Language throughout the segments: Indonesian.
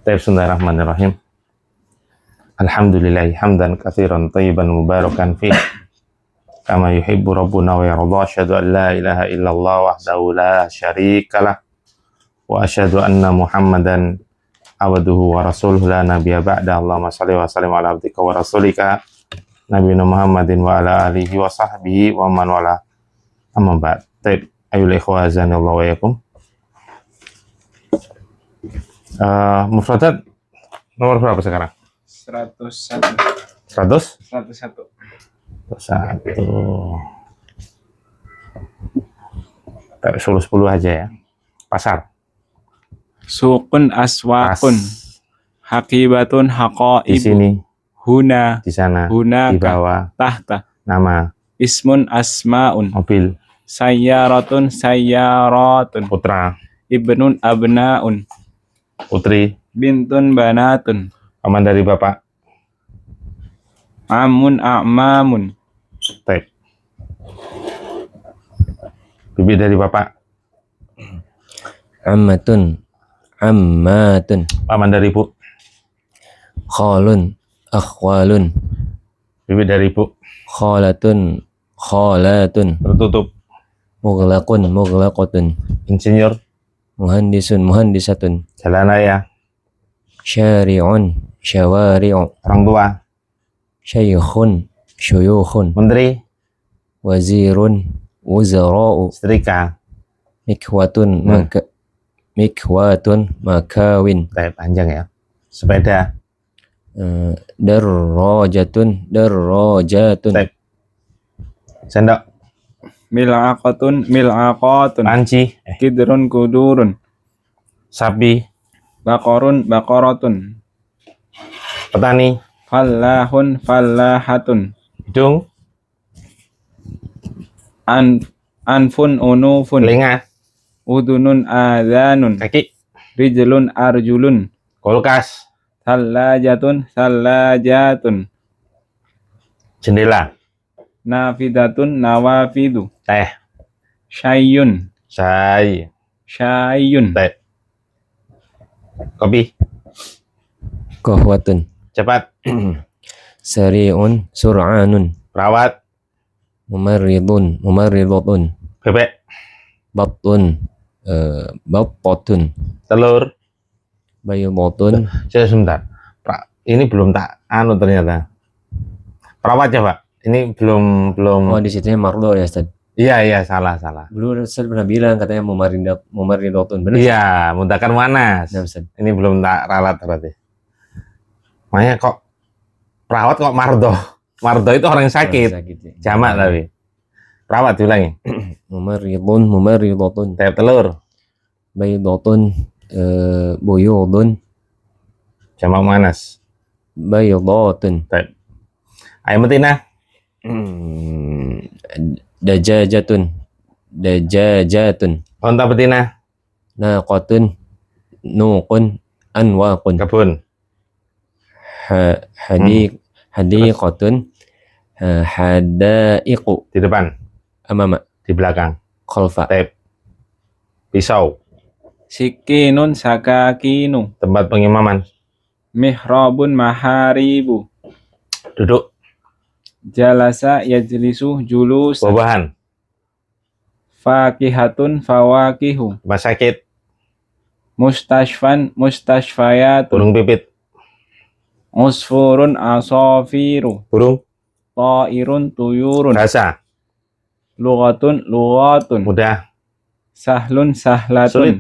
Bismillahirrahmanirrahim. Alhamdulillah hamdan katsiran thayyiban mubarakan fih kama yuhibbu rabbuna wa yarda. Asyhadu an la ilaha illallah wahdahu la syarikalah wa asyhadu anna Muhammadan abduhu wa rasuluhu la nabiyya ba'da. Allahumma shalli wa sallim ala abdika wa rasulika nabiyina Muhammadin wa ala alihi wa sahbihi wa man wala. Amma ba'd. Taib ayyuhal ikhwah azanillahu wa iyyakum. Mufradat nomor berapa sekarang? 101. 100? 101. 101. Tarik 10 aja ya. Pasar. Suqun aswaqun. Haqibatun Di haqaibu. sini, Huna. di sana, Hunaka. di bawah, Tahta. nama, Ismun asmaun. mobil, Sayyaratun sayyaratun. putra, Ibnun abnaun. putri, Bintun banatun. paman dari bapak. Amun a'mamun. Taib. Bibi dari bapak. Ammatun, ammatun, Paman dari ibu. khalun, akhwalun, Bibi dari ibu. khalatun, khalatun, Tertutup. mughlaqun, mughlaqatun, Insinyur. muhandisun, muhandisatun, Jalan raya. syari'un, syawari'u, Orang tua. syaikhun, syuyukhun, Menteri. wazirun, wuzara'u, Setrika. mikwatun, mikwatun, makawin, Taib panjang ya. Sepeda. darrajatun, darrajatun, Taib. Sendok. Mil'aqatun mil'aqatun. Panci. Kidrun kudurun. Sapi. Baqarun baqaratun. Petani. Fallahun fallahatun. Hidung. Anfun unufun. Telinga. Udunun adhanun. Kaki. Rijlun arjulun. Kulkas. Thallajatun thallajatun. Jendela. Nafidatun nawafidu. Teh. Syai'un Sai. syai'un. Taib. Kopi. qahwatun, Cepat. sari'un, sur'anun, Perawat. mumarridun, mumarridatun, Bebek. battun, battatun, Telur. baydatun, Sebentar. Ini belum tak anu ternyata. Perawat ya, Pak. Ini belum. oh di situnya mardo ya Ustaz. Iya, salah. Dulu Ustaz pernah bilang katanya mumarridatun, benar? Iya, mudzakkar muannas. Nah, Ustaz. Ini belum tak ralat berarti. Makanya kok perawat kok mardo. Mardo itu orang yang sakit. Ya. Jamak tapi. Perawat diulangi. Mumarridun, mumarridatun, Taib telur. baydatun, buyudun, Jamak muannas. baydatun, Taib. Ayam betina. dajajatun, dajajatun, Unta betina. naqatun, nuqun, anwaqun, Kebun. hadiqatun, hadaiqu, Di depan. amama, Di belakang. khalfa, Taib. Pisau. Sikinun sakakinu. Tempat pengimaman. Mihrabun maharibu. Duduk. Jalasa yajlisu julus. Buah-buahan. Fakihatun fawakihu. Rumah sakit. Mustashfan mustashfayatun. Burung pipit. Usfurun asafiru. Burung. Ta'irun tuyurun. Bahasa. Lughatun lughatun. Mudah. Sahlun sahlatun. Sulit.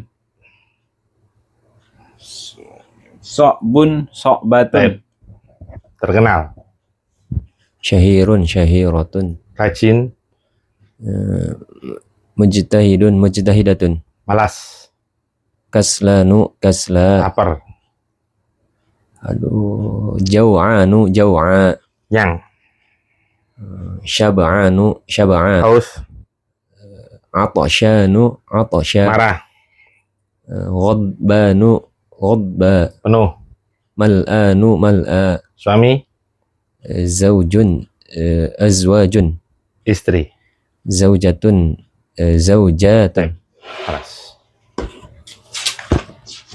So'bun so'batun. Taib. Terkenal. syahirun, syahiratun, Rajin. mujtahidun, mujtahidatun, Malas. kaslanu, kasla, Lapar. jau'anu, jau'a, Yang. syab'anu, syab'a, Haus. atasyanu, atasya, Marah. ghadbanu, ghadba, Penuh. mal'anu, mal'a, Suami. zaujun, azwajun, Istri. zaujatun, zaujatun. Malas.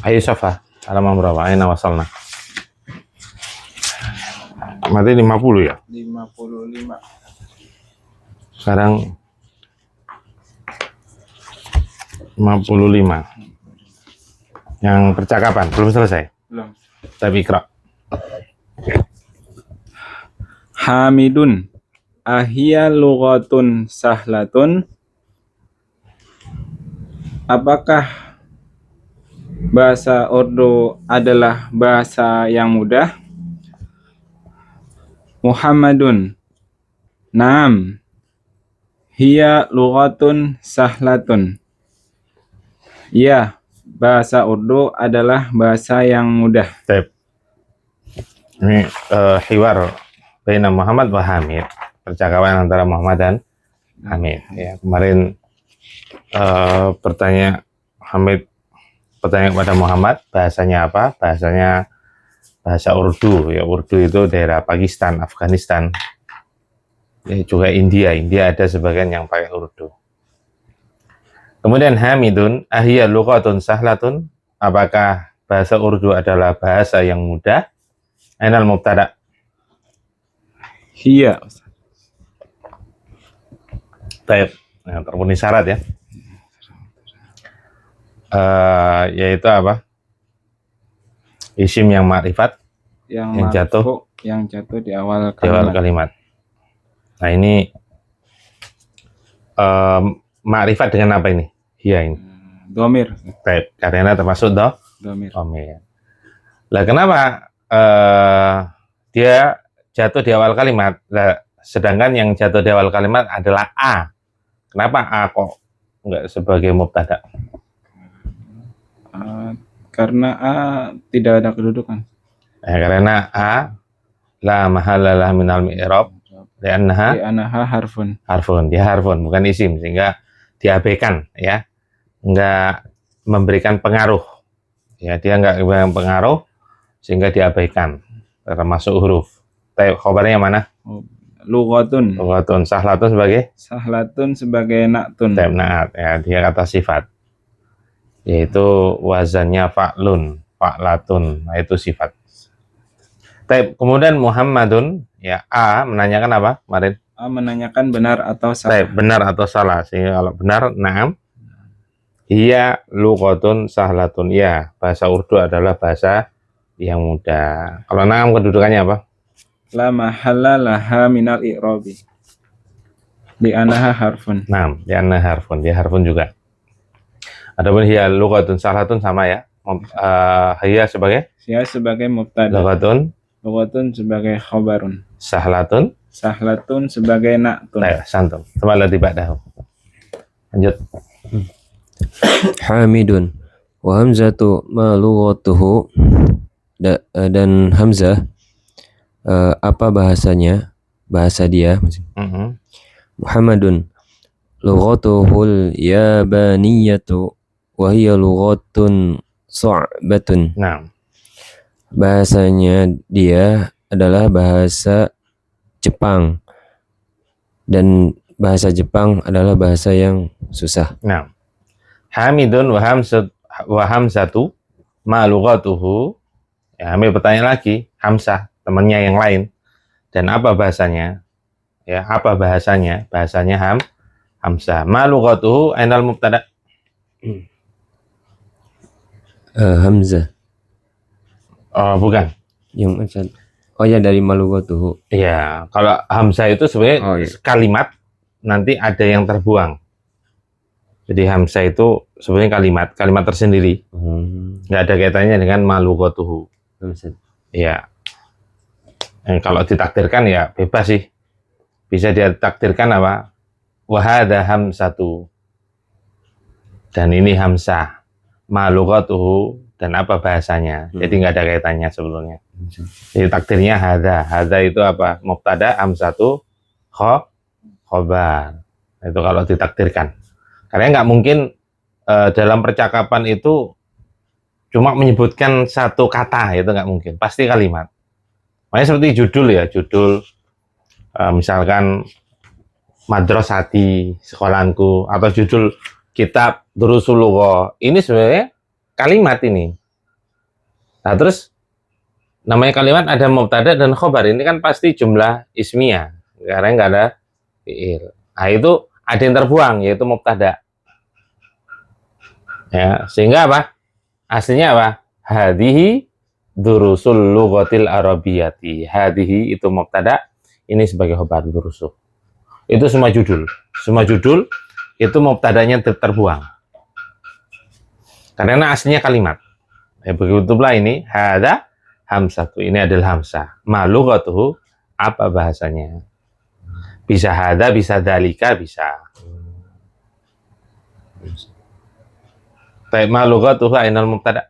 Ayo Safa. Halaman berapa? Aina wasalna. Berarti 50 ya? 55. Sekarang 55. Yang percakapan belum selesai. Belum. Tapi ikra. Hamidun. Ahia lughatun sahlatun. Apakah bahasa Urdu adalah bahasa yang mudah? Muhammadun. Naam. Hiya lughatun sahlatun. Ya, bahasa Urdu adalah bahasa yang mudah. Baik. Ini hiwar baina Muhammad wa Hamid. Percakapan antara Muhammad dan Hamid. Ya, kemarin Hamid bertanya kepada Muhammad, bahasanya apa? Bahasanya bahasa Urdu. Ya, Urdu itu daerah Pakistan, Afghanistan. Ya, juga India. India ada sebagian yang pakai Urdu. Kemudian Hamidun, ahiyya lughatun sahlatun. Apakah bahasa Urdu adalah bahasa yang mudah? Ainal mubtada. Hiya. Baik, nah, terpenuhi syarat ya. Yaitu apa? Isim yang ma'rifat yang jatuh. Yang jatuh di awal Di awal kalimat. Nah ini ma'rifat dengan apa ini? Hiya ini. Domir. Baik, karena termasuk Domir. domir. Lah kenapa dia jatuh di awal kalimat? Lah, sedangkan yang jatuh di awal kalimat adalah A. Kenapa A kok enggak sebagai mubtada? Karena A tidak ada kedudukan. Karena A la mahalalah minal mi'rab Li'annaha harfun. Dia harfun, bukan isim, sehingga diabaikan ya. Enggak memberikan pengaruh. Ya, dia enggak memberikan pengaruh sehingga diabaikan. Termasuk huruf. Khobarnya mana? Lughatun. Sahlatun sebagai? Sahlatun sebagai na'tun. Naat, ya, dia kata sifat. Yaitu wazannya fa'lun, fa'latun. Nah, itu sifat. Kemudian Muhammadun, ya A menanyakan apa kemarin? A menanyakan benar atau salah. Benar atau salah. Sehingga kalau benar, na'am. Hiya lughatun sahlatun. Ya, bahasa Urdu adalah bahasa yang mudah. Kalau na'am kedudukannya apa? La mahalla laha minal i'rabi. Li'annaha harfun. Na'am, li'annaha harfun. Dia harfun juga. Adapun hiya lughatun sahlatun sama ya. Hiya sebagai? Hiya sebagai mubtada. Lughatun sebagai khobarun. Sahlatun sebagai na'tun. Ayo, santum. Kembali tiba dah. Lanjut. Hamidun wa hamzatu ma lughatuhu, dan hamzah apa bahasanya, bahasa dia. Muhammadun lughatuhul yabaniyatu wa hiya lughatun sa'batun. Nah, bahasanya dia adalah bahasa Jepang, dan bahasa Jepang adalah bahasa yang susah. nah. Hamidun wa hamzatu ma lughatuhu. Ya, Hamid bertanya lagi, Hamzah, temannya yang lain. Dan apa bahasanya? Ya, apa bahasanya? Bahasanya Hamzah. Ma lughatuhu ainal mubtada. Hamzah. Oh, bukan. Yang ya dari malughatuhu. Iya, kalau Hamzah itu sebenarnya kalimat nanti ada yang terbuang. Jadi Hamzah itu sebenarnya kalimat tersendiri. Nggak ada kaitannya dengan malughatuhu. Iya. Kalau ditakdirkan ya bebas sih. Bisa dia takdirkan apa? Wahada hamzatu. Dan ini Hamzah. Malughatuhu, dan apa bahasanya. Jadi nggak ada kaitannya sebelumnya. Jadi takdirnya hada. Hada itu apa? Mubtada, hamzatu, khobar. Itu kalau ditakdirkan. Karena nggak mungkin dalam percakapan itu cuma menyebutkan satu kata, itu nggak mungkin. Pasti kalimat. Makanya seperti judul ya, misalkan Madrasati, sekolahku, atau judul kitab Durusul Lugha. Ini sebenarnya kalimat ini. Nah, terus namanya kalimat ada mubtada dan khobar. Ini kan pasti jumlah ismiyah karena nggak ada fiil. Nah, itu ada yang terbuang yaitu mubtada. Ya, sehingga apa? Aslinya apa? Hadihi durusul lughatil arabiyati. Hadihi itu mubtada, ini sebagai khobar durusul. Itu semua judul. Semua judul itu mubtadanya terbuang. Karena aslinya kalimat. Ya, begitulah ini hada hamsatu. Ini adalah hamsah. Ma lughatuhu, apa bahasanya? Bisa hada, bisa dalika, bisa. Baik, ma lughatuhu ainal mubtada.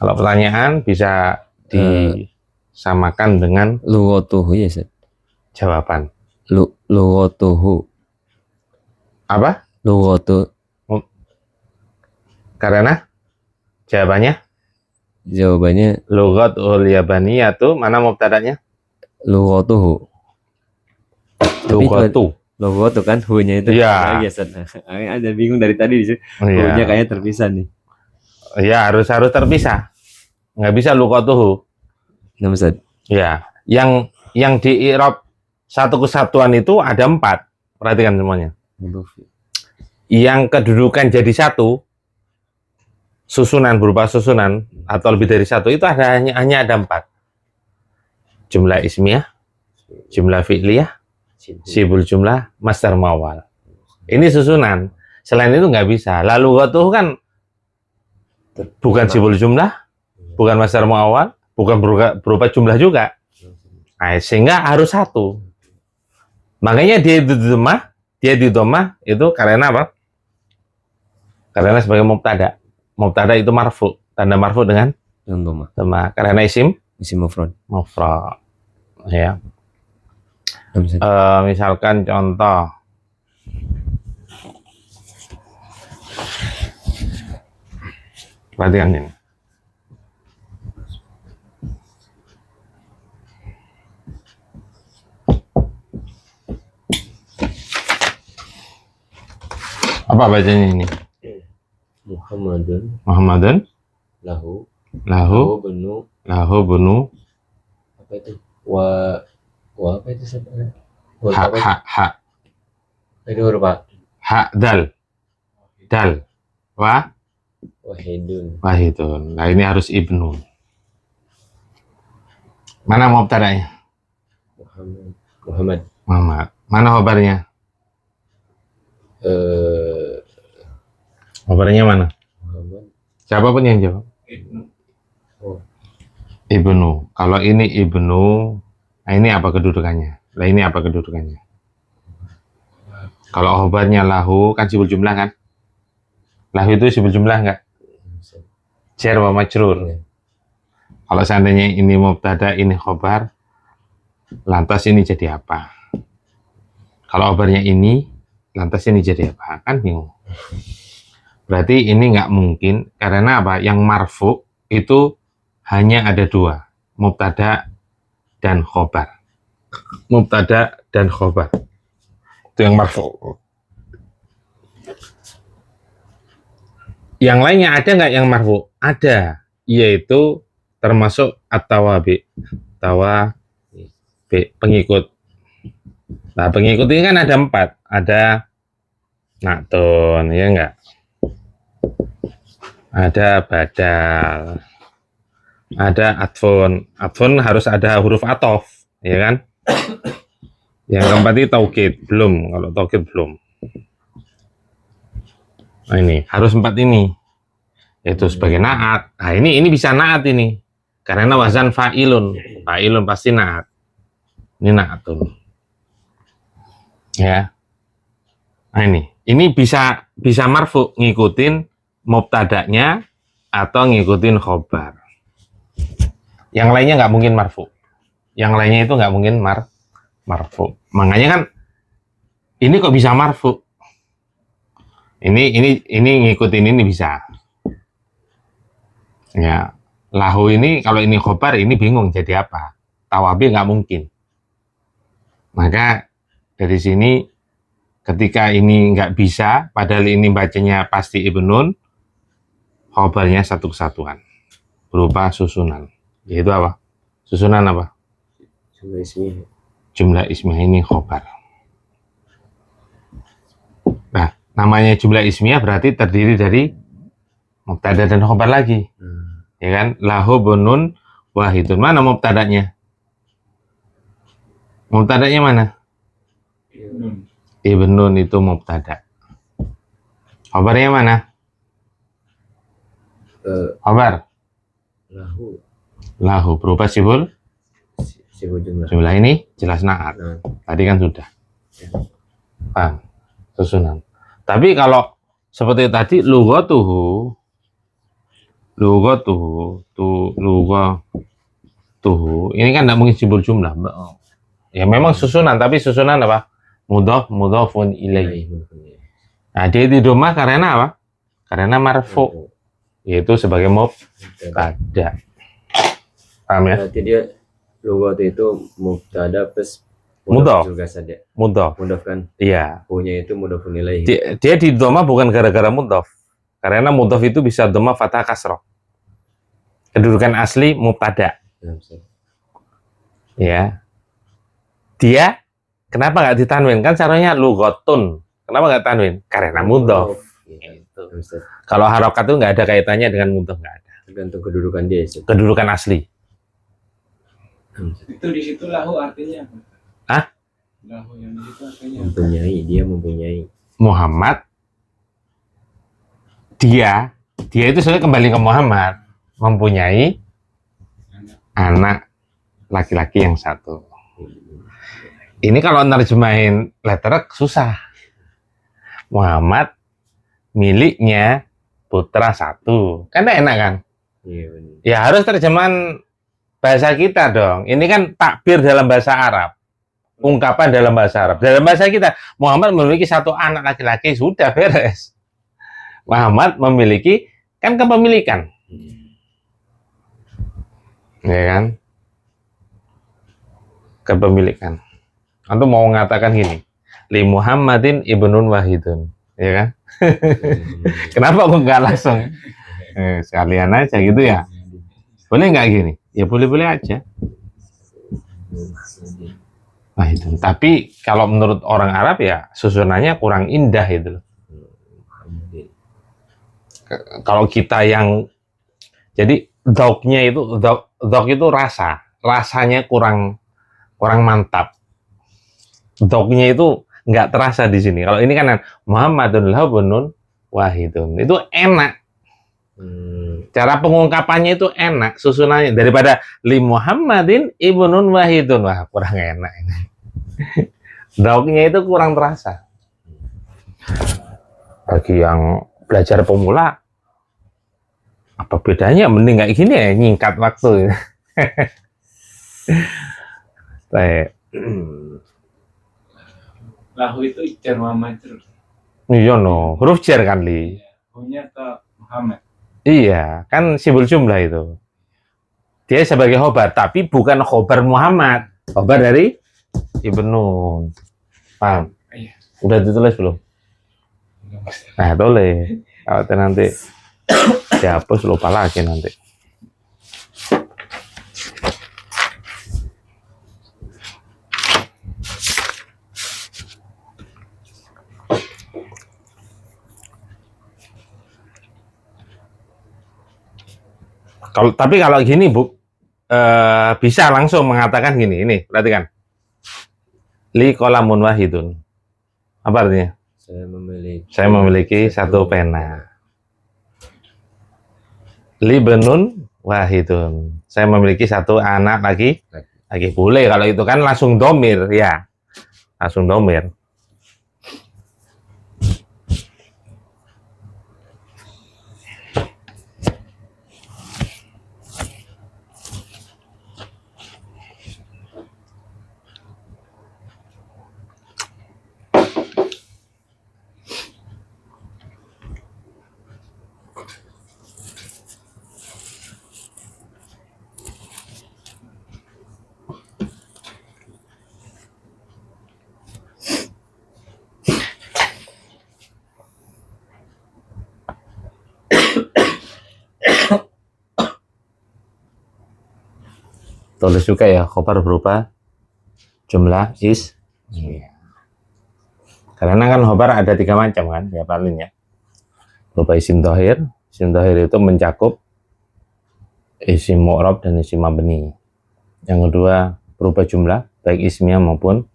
Kalau pertanyaan bisa disamakan dengan Lughatuhu ya, Ustaz. jawaban. Lughatuhu. Apa? Lughatu. Karena Jawabannya lughatul yabaniyatu, mana mubtadanya? lughatuhu. Lughatu. Lughatu kan hu-nya itu. Iya. Ya, Ustaz. Ada bingung dari tadi di sini. Hu-nya Iya. kayaknya terpisah nih. Ya, harus terpisah. Nggak bisa lughatuhu. Nah, Ustaz. Ya, yang di i'rab satu kesatuan itu ada 4. Perhatikan semuanya. Yang kedudukan jadi satu, susunan berupa susunan atau lebih dari satu itu hanya ada 4. Jumlah ismiyah, jumlah fi'liyah, sibul jumlah, masdar mawal. Ini susunan. Selain itu nggak bisa. Lalu ghatuh kan bukan sibul jumlah, bukan masdar mawal, bukan berupa jumlah juga. Nah, sehingga harus satu. Makanya dia di domah itu karena apa? Karena sebagai mubtada. Mubtada itu marfu, tanda marfu dengan Dhamma. karena isim Mufrad. mufrad. Ya. Nah, Ustaz. Misalkan contoh perhatikan ini. Apa bacanya ini? Muhammadun Lahu lahu bunu apa itu? Wa apa itu, Ustaz? ha Itu huruf apa? dal Wahidun. wahidun. Nah, ini harus ibnu. Mana mubtada'nya? Muhammad. Mana khobarnya? Khobarnya mana? Muhammad. Siapapun yang jawab. Oh. Ibnu. Kalau ini ibnu, nah ini apa kedudukannya? Nah, ini apa kedudukannya? Kalau khobarnya lahu, kan sibul jumlah kan? Lahu itu sibul jumlah enggak? Jar wa majrur. Ya. Kalau seandainya ini mubtada, ini khobar, lantas ini jadi apa? Kalau khobarnya ini, lantas ini jadi apa? Kan bingung. Berarti ini nggak mungkin, karena apa? Yang marfu itu hanya ada 2, mubtada dan khobar. Mubtada dan khobar. Itu yang marfu. Yang lainnya ada nggak yang marfu? Ada, yaitu termasuk at-tawabi. Tawabi, pengikut. Nah, pengikut ini kan ada 4. Ada naktun, ya enggak? Ada badal. Ada atfun. Atfun harus ada huruf atof, ya kan? Yang keempat itu taukid, belum. Kalau taukid belum. Nah, ini harus 4 ini. Itu sebagai naat. Nah, ini bisa naat ini. Karena wazan fa'ilun. Fa'ilun pasti naat. Ini naatun. Ya. Nah, ini bisa marfu, ngikutin mubtada'nya atau ngikutin khobar. Yang lainnya nggak mungkin marfu. Yang lainnya itu nggak mungkin marfu. Makanya kan ini kok bisa marfu. Ini ngikutin ini bisa. Ya, lahu ini kalau ini khobar ini bingung jadi apa? Tawabi nggak mungkin. Maka dari sini ketika ini nggak bisa, padahal ini bacanya pasti ibnun, khobarnya satu kesatuan berupa susunan. Yaitu apa? Susunan apa? Jumlah ismiyah. Jumlah ismiyah ini khobar. Nah, namanya jumlah ismiyah berarti terdiri dari mubtada dan khobar lagi. Ya kan? Lahu bunun wahidun. Mana mubtadanya? Mubtadanya mana? Nun. Ibnun itu mubtada. Khobarnya mana? Khobar. Lahu berupa sibul. Sibuk jumlah. Jumlah ini jelas na'at. Nah, Tadi kan sudah. Paham? Susunan. Tapi kalau seperti tadi lughatuhu ini kan tidak mungkin sibul jumlah. Ya memang susunan, tapi susunan apa? Mudhafun ilaih. Nah, dia di domah karena apa? Karena marfu, yaitu sebagai mubtada. Paham ya? Berarti dia lughat itu mubtada plus Mudhaf. juga saja. Mudhaf. Mudhaf kan? Iya. Punya itu mudhafun ilaih. Dia di domah bukan gara-gara mudhaf. Karena mudhaf itu bisa domah fathah kasroh. Kedudukan asli mubtada. Ya. Dia kenapa nggak ditanwin? Kan caranya lughatun. Kenapa nggak tanwin? Karena mudhaf. Gitu. Kalau harokat itu nggak ada kaitannya dengan mudhaf, nggak ada. Tergantung kedudukan dia. Kedudukan asli. Itu di situ lahu artinya apa? Hah? Lahu yang di situ artinya apa? Mempunyai, dia mempunyai. Muhammad, dia itu sebenarnya kembali ke Muhammad, mempunyai anak laki-laki yang satu. Ini kalau nerjemahin letterek susah. Muhammad miliknya putra satu, kan enak kan? Iya benar. Ya harus terjemahan bahasa kita dong. Ini kan takbir dalam bahasa Arab, ungkapan dalam bahasa Arab. Dalam bahasa kita, Muhammad memiliki satu anak laki-laki, sudah beres. Muhammad memiliki kan kepemilikan, ya kan? Kepemilikan. Antum mau mengatakan gini, li Muhammadin ibnun wahidun, ya kan? Kenapa kok nggak langsung? Sekalian aja gitu ya. Boleh nggak gini? Ya boleh-boleh aja. Nah itu. Tapi kalau menurut orang Arab ya susunannya kurang indah itu. Kalau kita yang jadi dhauknya itu dhauk itu rasanya kurang mantap. Dhauknya itu nggak terasa di sini. Kalau ini kan Muhammadun bunun wahidun. Itu enak. Cara pengungkapannya itu enak, susunannya daripada li Muhammadin ibnun wahidun. Wah, kurang enak ini. Dhauknya itu kurang terasa. Bagi yang belajar pemula, apa bedanya? Mending kayak gini ya, nyingkat waktu. Lahu itu jar wa majrur. Iya no, huruf jar kan li. Hunya ke Muhammad. Iya, kan simbol jumlah itu. Dia sebagai khobar, tapi bukan khobar Muhammad. Khobar dari Ibnu. Paham? Iya. Udah ditulis belum? Nah, boleh. Kalau nanti dihapus lupa lagi nanti. Tapi kalau gini Bu, bisa langsung mengatakan gini, ini perhatikan. Li qalamun wahidun. Apa artinya? Saya memiliki satu pena. Li benun wahidun. Saya memiliki satu anak lagi. Boleh kalau itu kan langsung domir ya. Langsung domir. Tulis juga ya, khobar berupa jumlah Iya. Karena kan khobar ada 3 macam kan, ya paling ya. Berupa isim dhahir. Isim dhahir itu mencakup isim mu'rab dan isim mabni. Yang kedua berupa jumlah, baik ismiyah maupun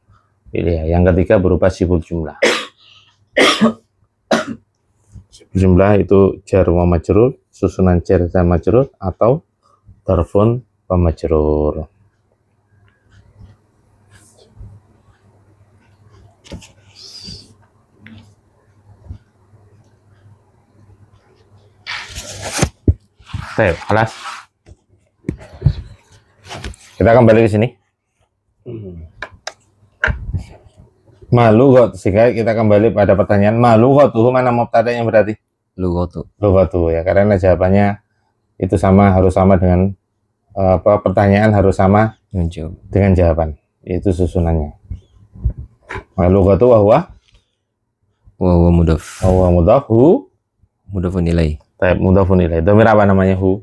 fi'liyah. Yang ketiga berupa sibul jumlah. Sibul jumlah itu jar wa majrur, susunan jar dan majrur, atau darfun wa majrur. Baik, kelas. Kita kembali ke sini. Malu kok, sehingga kita kembali pada pertanyaan malu kok tuh mana mubtada'nya berarti? Lughatu. Lughatu ya, karena jawabannya itu harus sama dengan pertanyaan harus sama Yang jawab. dengan jawaban. Itu susunannya. Lughatu wa huwa Wa huwa mudaf. mudhaf hu. Mudafun ilaih. Taib mudhafun ilaih. Domir apa namanya hu?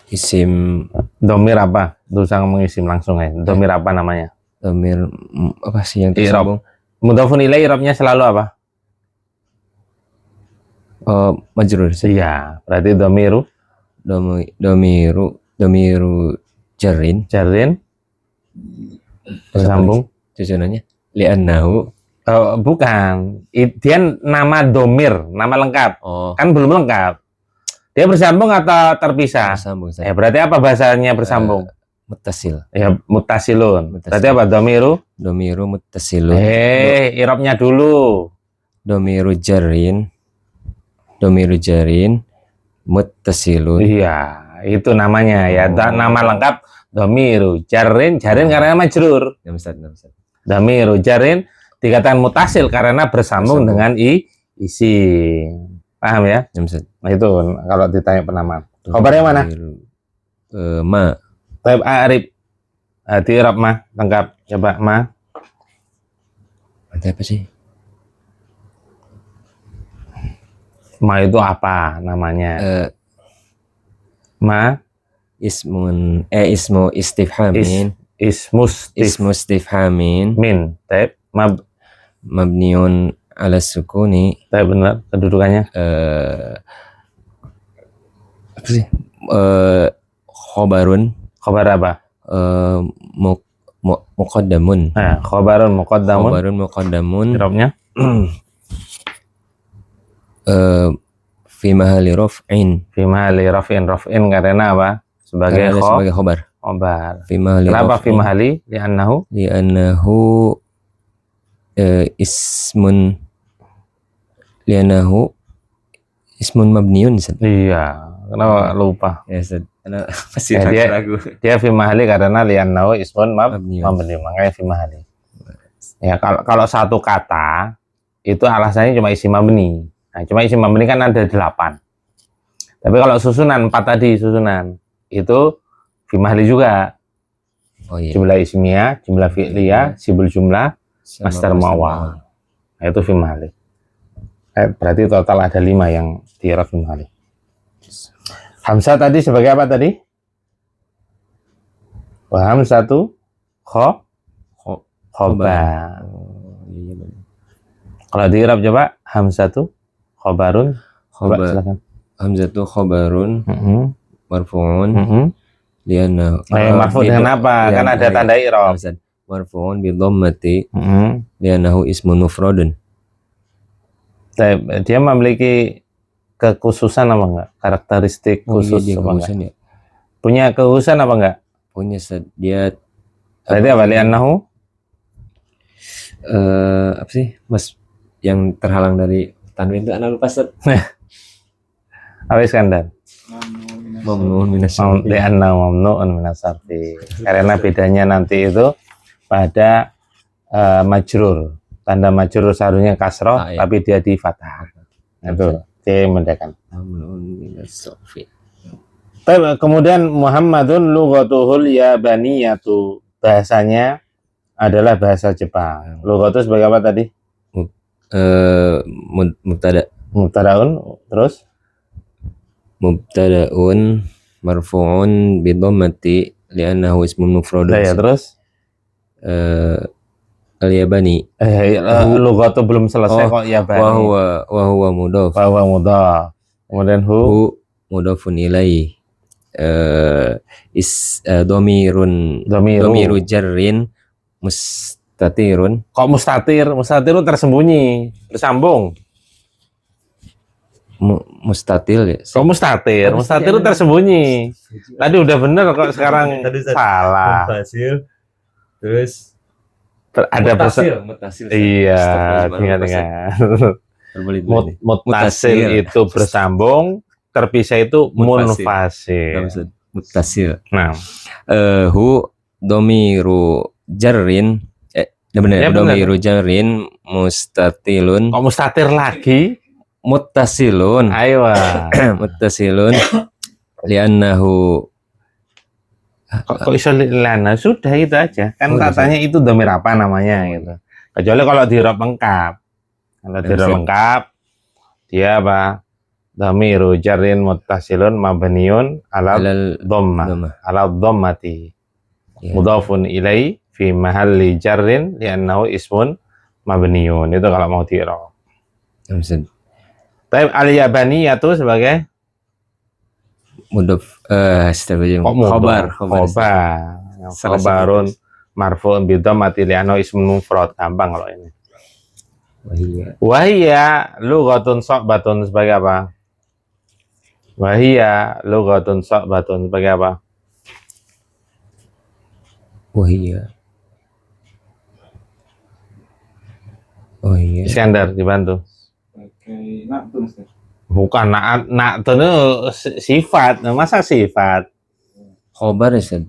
Isim Domir apa? Dosa ngomong isim langsung ya. Domir apa namanya? domir apa sih yang I'rab. tersambung? Mudhafun ilaih i'rabnya selalu apa? Majrur. Iya, berarti domiru Domiru jarrin. jarin bersambung. Susunannya li'annahu. Bukan. Dia nama domir, nama lengkap. Oh, Kan belum lengkap. Dia bersambung atau terpisah? bersambung. Berarti apa bahasanya bersambung? Muttasil. Ya, mutasilun. Mutasil. Berarti apa? Domiru? Domiru muttasilun. Irobnya dulu. Domiru jarrin. Domiru jarrin muttasilun. Iya, itu namanya ya. Nama lengkap domiru. Jarin karena majrur. Namsat. Domiru jarin dikatakan mutasil karena bersambung dengan isim. Paham ya? Namsat. Nah itu kalau ditanya penamaan. Khobarnya mana? Ma. Taib a'rib. Di Arab mah lengkap. Coba ma. Ada apa sih? Ma itu apa namanya? Ma Ismu istifhamin. ismus Ismu istifhamin min. Taib mabniun ala sukuni. taib benar kedudukannya. Apa sih? Khobarun. Khobar apa? Muqaddamun. Nah, khobarun muqaddamun. Khobarun muqaddamun. Irobnya Fi mahali raf'in. fi mahali raf'in karena apa? Sebagai Sebagai khobar. khobar. Fi mahali Kenapa fi raf'in. mahali? Li'annahu ismun li'annahu ismun mabniun. Iya. Kenapa lupa? Ya, karena masih dia- ragu. Dia fi mahali karena li'annahu ismun Mabniun. mabni, makanya fi mahali. Ya kalau satu kata itu alasannya cuma isim mabni. Nah, cuma isim mabni kan ada 8. Tapi kalau susunan 4 tadi itu fi mahali juga. Oh iya. Jumlah ismiyah, jumlah fi'liyah, sibul jumlah, Sama masdar mawal. Nah, itu fi mahali. Berarti total ada 5 yang di i'rab fi mahali. Hamzah tadi sebagai apa tadi? Hamzatu khobar. Oh, iya benar. Kalau di i'rab coba hamzatu khobarun. Coba Khobar. silakan. Hamzatu khobarun marfu'un lianna. Marfu dengan apa? Kan ada tanda i'rab. Marfu'un bi dhammati liannahu ismun mufradun. Dia memiliki kekhususan apa enggak? Karakteristik khusus dia apa enggak? kekhususan ya. Punya kekhususan apa enggak? Punya dia Berarti apa? Li'annahu apa sih? Mas yang terhalang dari tanwin itu anak lupa Ustaz. apa Iskandar? Mamnuun minas sarfi. Li'annahu mamnu'un minas sarfi. Karena bedanya nanti itu pada majrur. Tanda majrur seharusnya kasroh, Iya. tapi dia di fathah. Nah, itu dia membedakan. Mamnuun minas sarfi. Kemudian Muhammadun lughatuhul yabaniyatu. Bahasanya adalah bahasa Jepang. Lughatu sebagai apa tadi? Mubtada. Mubtadaun, terus Mubtadaun marfu'un bidammati li'annahu ismun mufradun. Udah ya terus. Al-yabani Lugatu belum selesai Oh, kok ya wa huwa mudhaf. Bahwa mudhaf. Kemudian Hu mudhafun ilaihi. Dhamirun dhamiru jarrin mustatirun. Kok mustatir? Mustatir itu tersembunyi, bersambung. Mustatil ya. Kok mustatir? Mustatir itu tersembunyi. Tadi udah bener kok sekarang salah. Muttasil. Terus Ada mutasil. Iya, ingat-ingat. Muttasil itu bersambung, terpisah itu munfasil. Muttasil. Nah, Hu dhamiru jarrin benar, dhamiru jarrin mustatilun. Kok mustatir lagi? Muttasilun. Ayo. Muttasilun li'annahu Kok iso lana? Sudah itu aja. Kan katanya itu dhamir apa namanya gitu. Kecuali kalau di rob lengkap. Kalau di rob lengkap dia apa? Dhamiru jarrin muttasilun mabniun ala dhamma. Ala dhammati. Mudhafun ilai fi mahalli jarrin li'annahu ismun mabniun. Itu kalau mau di rob. Tapi al-yabaniyatu sebagai mudhaf khobar khobarun marfu'un bi dhammati li'annahu ismun mufrad. Gampang kalau ini. Wahia lughatun sa'batun sebagai apa? Wahia lughatun sa'batun sebagai apa? Wahia Iskandar dibantu. Oke, naktun Ustaz. Bukan naktun itu sifat. Masa sifat? khobar ya.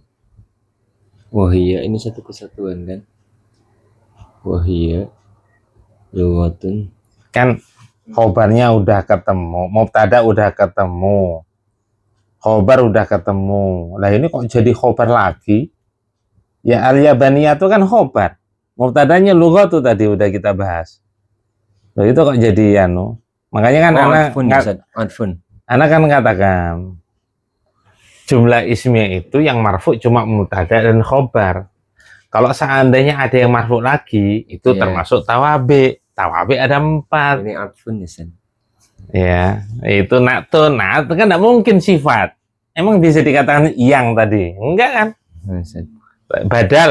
Wahia ini satu kesatuan kan? Wahia lughatun Kan khobarnya udah ketemu, mubtada udah ketemu, khobar udah ketemu. Lah ini kok jadi khobar lagi? Ya al-yabaniyah itu kan khobar. Mubtadanya lughat tuh tadi udah kita bahas. Loh itu kok jadi makanya kan anak kan katakan jumlah ismiyah itu yang marfu cuma mubtada dan khobar. Kalau seandainya ada yang marfu lagi itu termasuk tawabi. Tawabi ada 4. Ini atfun ya. Itu naktun. Nah, itu kan tidak mungkin sifat. Emang bisa dikatakan yang tadi? Enggak kan?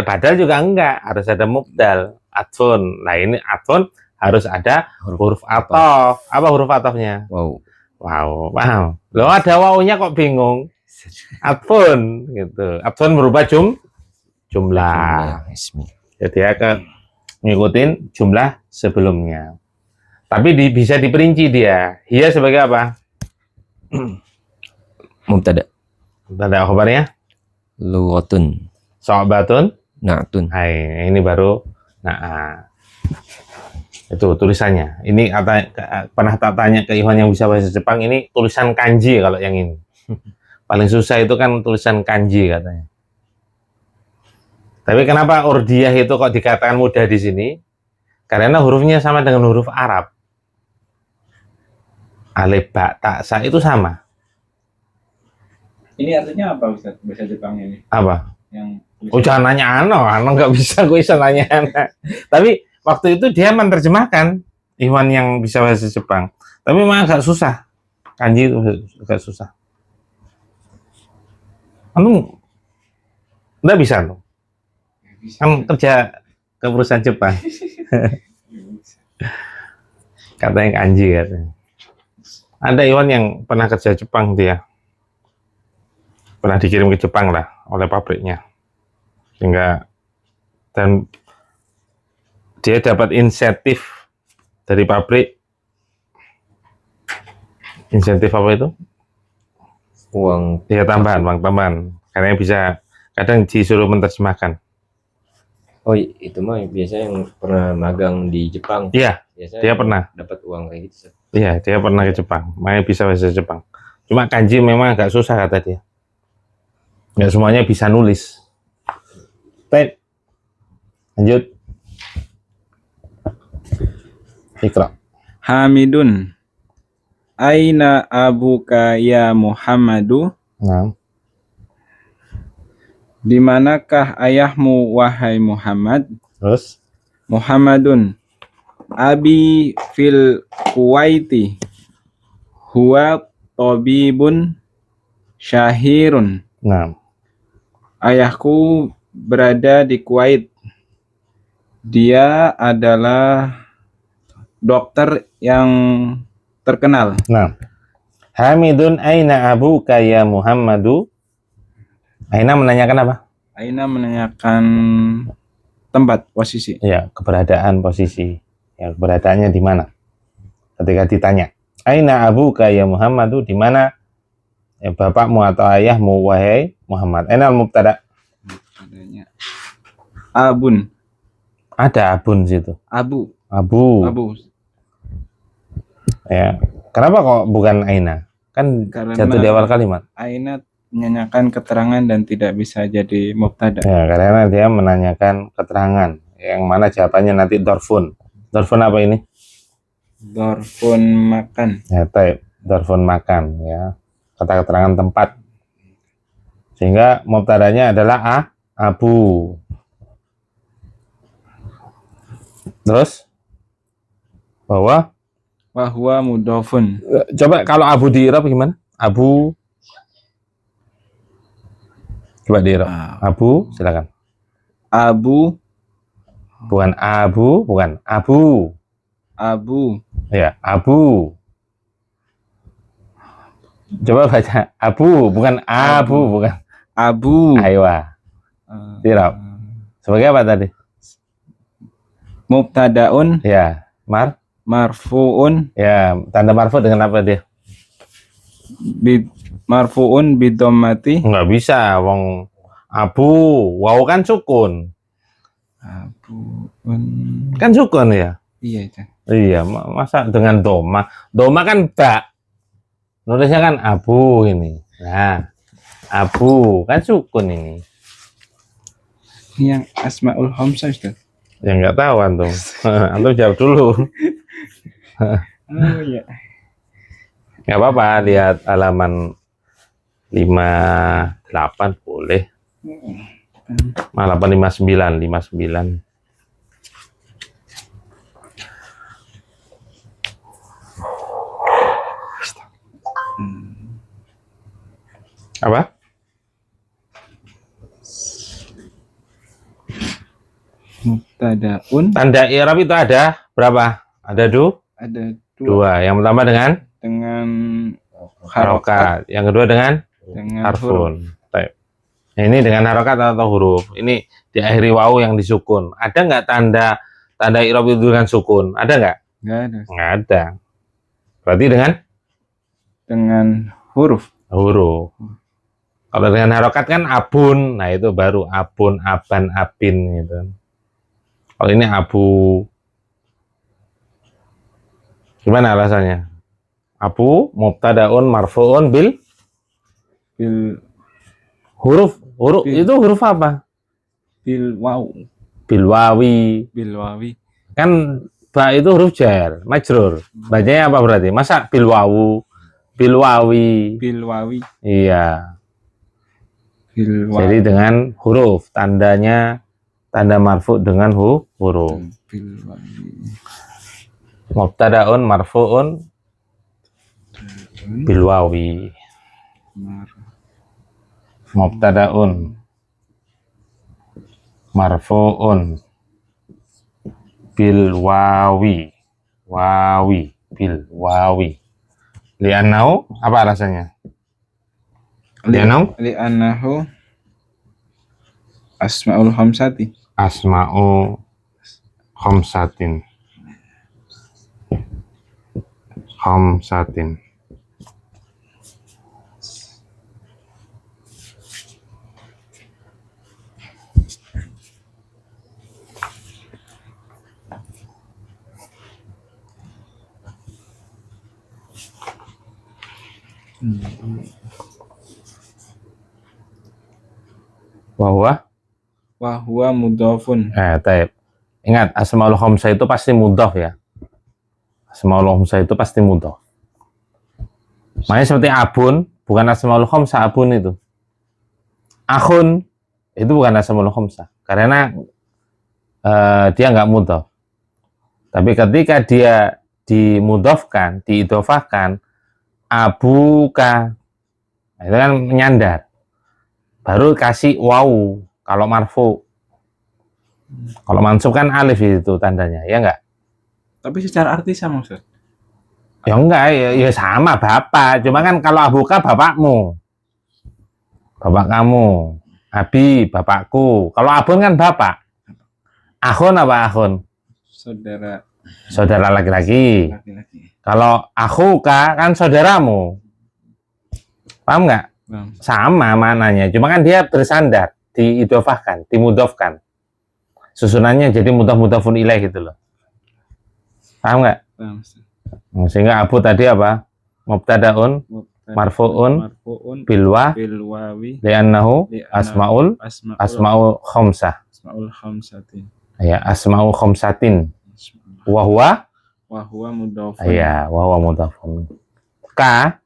Badal juga enggak, harus ada mubdal, atfun. Nah ini atfun harus ada huruf atof. Apa huruf atofnya? Wow, paham. Loh ada wawunya kok bingung? Atfun gitu. Atfun berubah jumlah. Jadi akan ngikutin jumlah sebelumnya. Tapi bisa diperinci dia. Hiya sebagai apa? mubtada. Mubtada khabarnya? Lughatun. So'batun? Na'tun. Hai, ini baru itu tulisannya. Ini pernah tak tanya ke Iwan yang bisa bahasa Jepang, ini tulisan kanji kalau yang ini. Paling susah itu kan tulisan kanji katanya. Tapi kenapa urdiyah itu kok dikatakan mudah di sini? Karena hurufnya sama dengan huruf Arab. Alif, ba, ta, sa itu sama. Ini artinya apa Ustaz bahasa Jepangnya ini? Apa? Yang jangan nanya ano nggak bisa, gue bisa nanya Tapi waktu itu dia menerjemahkan Iwan yang bisa bahasa Jepang. Tapi memang agak susah. Kanji itu agak susah. Nggak bisa loh. Kan kerja ke perusahaan Jepang. Katanya kanji katanya. Ada Iwan yang pernah kerja Jepang dia. Pernah dikirim ke Jepang lah oleh pabriknya. Sehingga dan dia dapat insentif dari pabrik. Insentif apa itu? Uang. Ya tambahan, uang tambahan. Karena bisa kadang disuruh menerjemahkan. Oh itu mah biasanya yang pernah magang di Jepang. Iya, dia pernah dapat uang kayak gitu. Iya, dia pernah ke Jepang. Makanya bisa bahasa Jepang. Cuma kanji memang agak susah kata dia. Nggak semuanya bisa nulis. Baik, lanjut. Iqra. Hamidun. Aina abuka ya Muhammadu? Nah. Di manakah ayahmu wahai Muhammad? Terus Muhammadun abi fil Kuwaiti huwa tabibun syahirun. nah, Ayahku berada di Kuwait. Dia adalah dokter yang terkenal. nah. Hamidun aina abuka ya Muhammadu? Aina menanyakan apa? Aina menanyakan tempat posisi. Ya, keberadaan posisi. Ya, keberadaannya di mana? Ketika ditanya, aina abuka ya Muhammadu? Di mana ya, bapakmu atau ayahmu wahai Muhammad? Aina al-mubtada? Adanya abun, Ada abun situ. abu, Abu. abu. Ya. Kenapa kok bukan aina? Kan Karena jatuh di awal kalimat. Aina menanyakan keterangan dan tidak bisa jadi mubtada. Ya, karena dia menanyakan keterangan. Yang mana jawabannya nanti dorfun. Dorfun apa ini? Dorfun makan. Ya, taib. Dorfun makan. Ya. Kata keterangan tempat. Sehingga mubtadanya adalah abu. Terus? Bahwa? Wahwa mudofun. Coba kalau abu di Arab gimana? Abu. Coba di Arab. Abu, silakan. Abu, Bukan abu, bukan abu. abu, Ya, abu. Coba baca abu, bukan abu, bukan. abu. Aywa. Di Arab. Sebagai apa tadi? Mubtadaun, Ya, marfuun, ya, tanda marfu dengan apa dia? marfuun bidommati. Nggak bisa, wong abu, wow kan sukun. Abuun. Kan sukun ya? Iya, Cak. Iya, masa dengan doma? Doma kan bak. Nulisnya kan abu ini. Nah, abu kan sukun ini. Yang asmaul khamsah, Ustaz. Ya nggak tahu antum. Antum jawab dulu. Oh iya. Nggak apa-apa, lihat halaman 58 boleh. Malah 59, 59. Apa? Mubtadaun Tanda i'rab itu ada berapa? Ada ada dua. Yang pertama dengan dengan harokat. Yang kedua dengan dengan harfun. Baik. Nah, ini dengan harokat atau huruf. Ini diakhiri wawu yang disukun. Ada nggak tanda i'rab itu dengan sukun? Ada nggak? Nggak ada. Nggak ada. Berarti Dengan huruf. huruf. Kalau dengan harokat kan abun. Nah itu baru abun, aban, abin gitu. Kalau ini abu. Gimana alasannya? Abu mubtadaun marfuun bil huruf itu huruf apa? Bil waw. Bil wawi. Bil wawi. Kan ba itu huruf jar, majrur. Bacanya apa berarti? Masa bil wawu, bil wawi? Bil wawi. Iya. Bil wawi. Jadi dengan huruf, tandanya tanda marfu dengan huruf. Bil wawi. Mubtadaun marfuun bil wawi. Mubtadaun marfuun bil wawi. Bil wawi. Li'annahu apa alasannya? Li'annahu asmaul khamsati. Asma'u khamsatin. Wahwa mudhafun. Taib. Ingat, asmaul khamsah itu pasti mudhaf ya. Asmaul khamsah itu pasti mudhaf. Makanya seperti abun, bukan asmaul khamsah, abun itu. Akhun itu bukan asmaul khamsah karena dia nggak mudhaf. Tapi ketika dia dimudhafkan, diidhofahkan, abuka, nah, itu kan menyandar. Baru kasih wawu kalau marfu. Kalau mansub kan alif itu tandanya, ya enggak? Tapi secara arti sama Ustaz. Ya enggak, ya sama bapak. Cuma kan kalau abuka bapakmu. Bapak kamu. Abi bapakku. Kalau abun kan bapak. Akhun apa akhun? Saudara Saudara laki-laki. laki-laki. Kalau akhuka kan saudaramu. Paham enggak? Bang. Sama mananya. Cuma kan dia bersandar, diidhofahkan, dimudhafkan. Susunannya jadi mudhaf-mudhafun ilaih gitu loh. Paham nggak? Bang, Ustaz. Sehingga abu tadi apa? Mubtadaun marfu'un bilwa bilwawi li'annahu asmaul khamsah. asmaul khamsatin. Ya, asmaul khamsatin. Wa Huwa mudhafun. ya, wa huwa mudhafun. Ka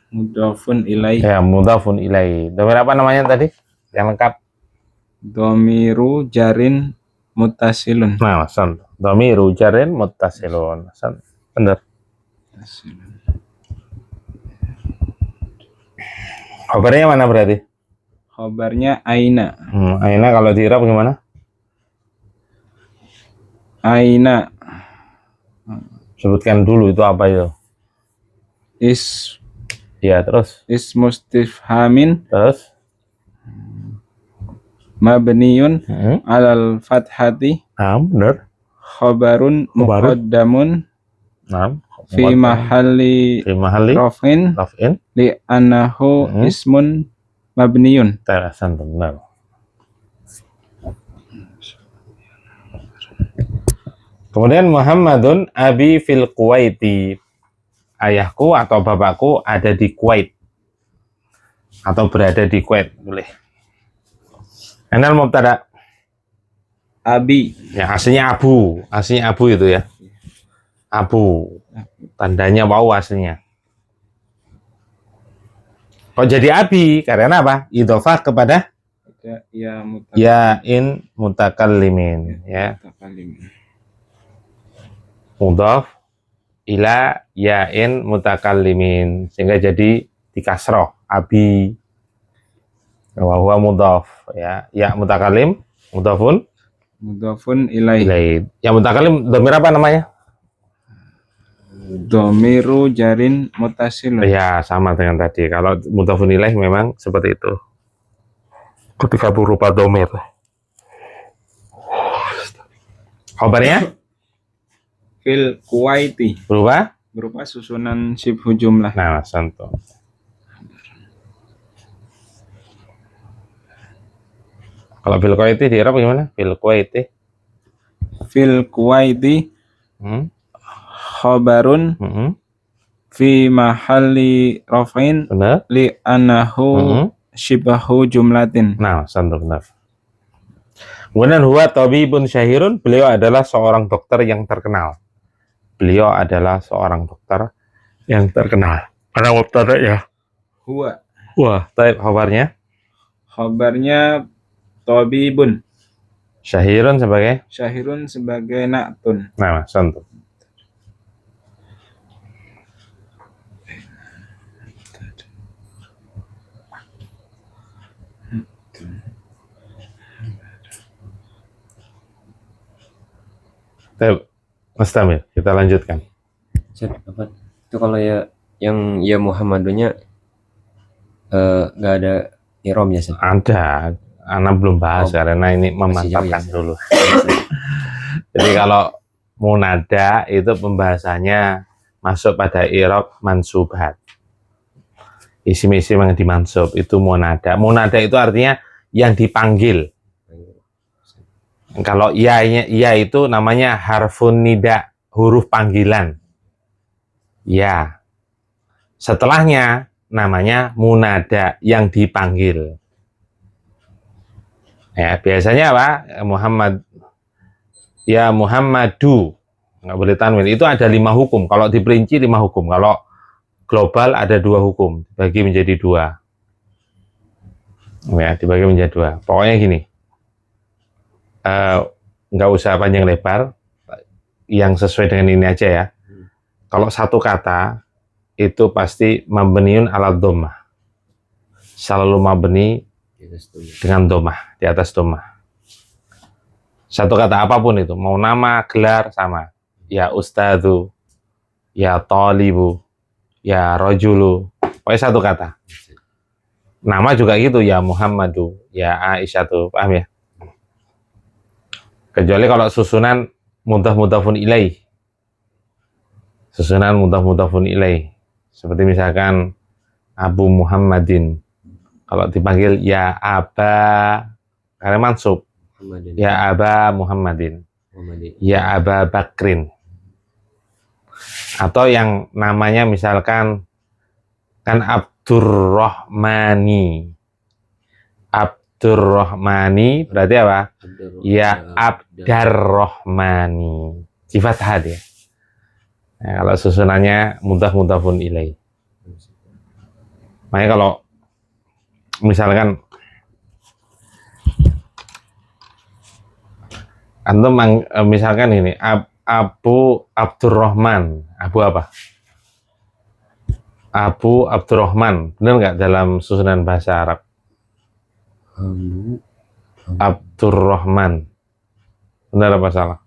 Mudhafun ilaih. ya mudhafun ilaihi. Dhamir apa namanya tadi? Yang lengkap. Dhamiru jarin muttasilun. Nah, san. Dhamiru jarin muttasilun. San. Benar. Khabarnya mana berarti? Khabarnya aina. Aina kalau di Arab gimana? Aina Sebutkan dulu itu apa itu? Ya, terus. Ismustifhamin Terus? mabniyun alal fathati. Benar. Khabarun muqaddamun fi mahalli raf'in li annahu ismun mabniyun. Terasan benar. Kemudian Muhammadun abi fil Kuwaiti. Ayahku atau bapakku ada di Kuwait. Atau berada di Kuwait, boleh. Enal mubtada. Abi. Ya, aslinya abu. Aslinya abu itu ya. Abu. Tandanya wawu aslinya. Kok jadi abi? Karena apa? Idhofah kepada yain mutakallimin. Ya. Mudhaf ila yain mutakallimin. Sehingga jadi dikasroh. Abi. Wa huwa mudhaf. Ya mutakallim. Mudhafun ilaih. Yang mutakallim dhamir apa namanya? Dhamiru jarin muttasilun. Ya, sama dengan tadi. Kalau mudhafun ilaih memang seperti itu. Ketika berupa dhamir. Khabarnya? Fil Kuwaiti. Berupa susunan shibhu jumlah. Nah, santo. Kalau fil Kuwaiti di Arab gimana? Fil Kuwaiti. Fil Kuwaiti khabarun fi mahalli raf'in li annahu shibahu jumlatin. Nah, santo benar. Kemudian huwa tabibun syahirun, beliau adalah seorang dokter yang terkenal. Beliau adalah seorang dokter yang terkenal. Karena mubtada ya. Huwa. Wah, taib khabarnya? Khabarnya tabibun. Syahirun sebagai na'tun. Nah, santu. Mas Tamir, kita lanjutkan. Apa? Itu kalau ya yang ya Muhammadunya nggak ada irom ya, Seth? Ada, anak belum bahas karena ini memantapkan dulu. Jadi kalau munada itu pembahasannya masuk pada i'rab mansubat. Isim-isim yang dimansub itu munada. Munada itu artinya yang dipanggil. Kalau ya itu namanya harfun nida, huruf panggilan. Ya. Setelahnya namanya munada, yang dipanggil. Ya, biasanya apa? Muhammad. Ya Muhammadu. Nggak boleh tanwin. Itu ada 5 hukum. Kalau diperinci 5 hukum. Kalau global ada 2 hukum. Dibagi menjadi 2. Ya, dibagi menjadi dua. Pokoknya gini, nggak usah panjang lebar, yang sesuai dengan ini aja ya. Kalau satu kata itu pasti mabniun ala dhammah, selalu mabni dengan dhammah, di atas dhammah. Satu kata apapun itu, mau nama, gelar, sama. Ya ustadzu, ya talibu, ya rajulu, pokoknya satu kata. Nama juga gitu, ya Muhammadu, ya Aisyatu, paham ya? Kecuali kalau susunan mudhaf-mudhafun ilaih. Susunan mudhaf-mudhafun ilaih. Seperti misalkan Abu Muhammadin. Kalau dipanggil ya Aba, karena mansub. Ya Aba Muhammadin. Ya Aba Bakrin. Atau yang namanya misalkan kan Abdurrahmani. Abdurrahmani berarti apa? Ya Abdarrahmani. Sifat had ya. Nah, kalau susunannya mudhaf-mudhafun ilaih. Makanya kalau misalkan antum misalkan ini Abu Abdurrahman, Abu apa? Abu Abdurrahman, benar nggak dalam susunan bahasa Arab? Abdurrahman, benar apa salah?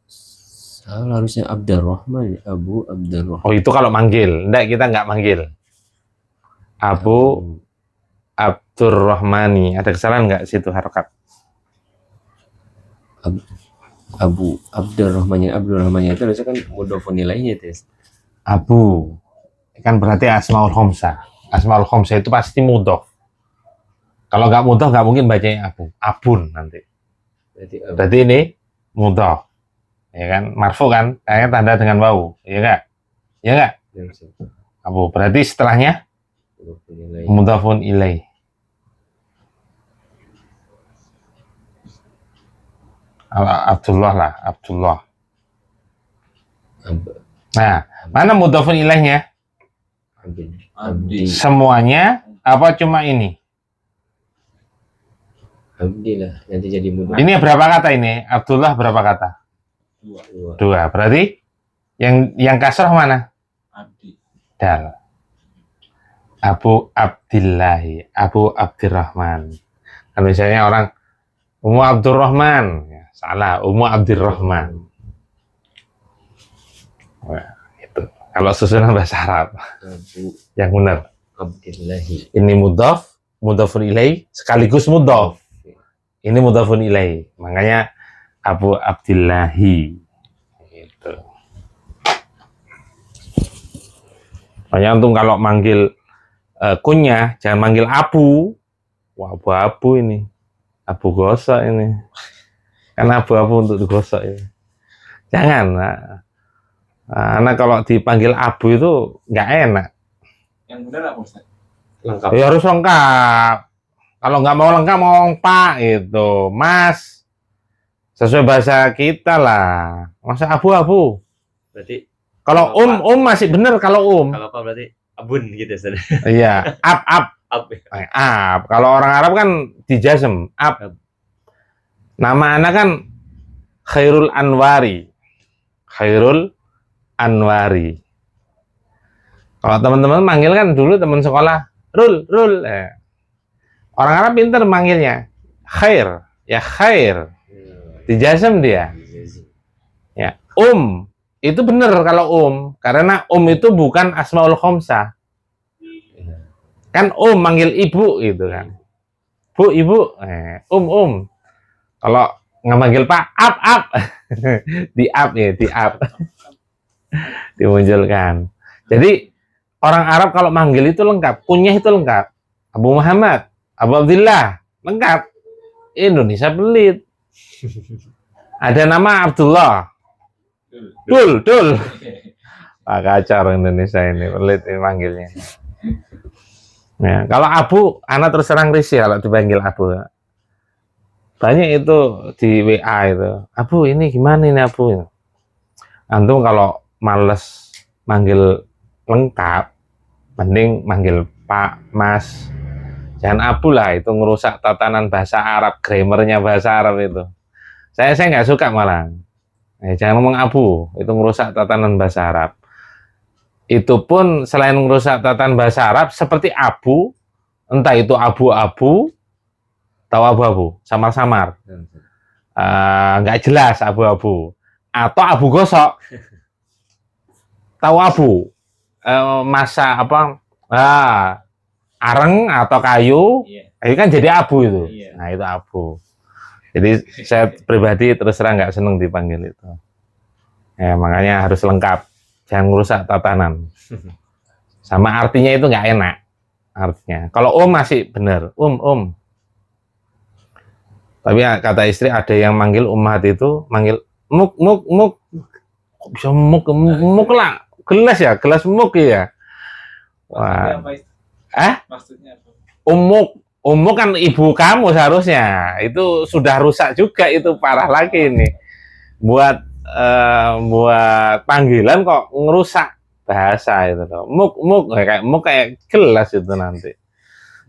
Salah, harusnya Abdurrahman, Abu Abdurrahman. Oh itu kalau manggil, enggak, kita nggak manggil. Abu Abdurrahmani, ada kesalahan nggak situ harokat? Abu Abdurrahmannya itu harusnya kan mudhofun ilaihnya itu. Abu kan berarti asmaul khamsah. Asmaul khamsah itu pasti mudhof. Kalau nggak mudhof nggak mungkin bacanya abu, abun nanti. Berarti ini mudhof, ya kan? Marfu kan? Kayaknya tanda dengan wawu, ya nggak? Ya nggak? Abu berarti setelahnya mudhofun ilaih. Abdullah lah, Abdullah. Nah, mana mudhofun ilaihnya? Abdi. Semuanya apa cuma ini? Abdi lah, nanti jadi mudhaf. Ini berapa kata ini? Abdullah berapa kata? Dua. Berarti yang kasrah mana? Abdi. Dal. Abu Abdillahi, Abu Abdirrahman. Kalau misalnya orang Ummu Abdurrahman, ya, salah, Ummu Abdirrahman. Wah, itu. Kalau susunan bahasa Arab, yang benar. Abdillahi. Ini mudhafun ilaih, sekaligus mudhaf. Ini mudhafun ilaih. Makanya Abu Abdillahi. Gitu. Makanya antum kalau manggil kunyah, jangan manggil Abu. Wah, abu-abu ini. Abu gosok ini. Kan abu-abu untuk digosok ini. Jangan. Karena kalau dipanggil Abu itu nggak enak. Yang benar apa Ustaz? Lengkap. Ya harus lengkap. Kalau nggak mau lengkap, mau Pak itu, Mas. Sesuai bahasa kita lah. Masa abu-abu. Berarti Kalau masih bener kalau kalau apa berarti abun gitu Ustaz. Iya, up. Kalau orang Arab kan dijazm, up. Nama anak kan Khairul Anwari. Kalau teman-teman manggil kan dulu teman sekolah, Rul. Orang Arab pintar manggilnya. Khair, ya khair. Dijazm dia. Ya, itu benar kalau karena itu bukan asmaul khamsah. Kan manggil ibu gitu kan. Bu, ibu, Kalau nggak manggil Pak, up. di up. Dimunculkan. Jadi orang Arab kalau manggil itu lengkap, kunyah itu lengkap. Abu Muhammad, Abu Abdillah, lengkap. Indonesia pelit. Ada nama Abdullah. Dul. Pak kacau Indonesia ini, pelit ini manggilnya. Ya, kalau Abu, anak terus terang risih kalau dipanggil Abu. Banyak itu di WA itu. Abu, ini gimana ini Abu? Antum kalau males manggil lengkap, mending manggil Pak, Mas. Jangan abu lah, itu ngerusak tatanan bahasa Arab, grammarnya bahasa Arab itu. Saya nggak suka malah. Jangan ngomong abu, itu ngerusak tatanan bahasa Arab. Itu pun selain ngerusak tatanan bahasa Arab, seperti abu, entah itu abu-abu, tahu abu-abu, samar-samar, nggak jelas abu-abu, atau abu gosok, tahu abu, masa apa, areng atau kayu, itu kan jadi abu itu. Nah itu abu. Jadi saya pribadi terus terang nggak seneng dipanggil itu. Makanya harus lengkap, jangan merusak tatanan. Sama artinya itu nggak enak. Artinya, kalau masih benar, Tapi kata istri ada yang manggil ummahat itu, manggil muk, kok bisa muk lah, gelas muk ya. Wah. Maksudnya apa? Umuk kan ibu kamu seharusnya. Itu sudah rusak juga, itu parah lagi ini. Buat panggilan kok ngerusak bahasa itu loh. Muk kayak gelas itu nanti.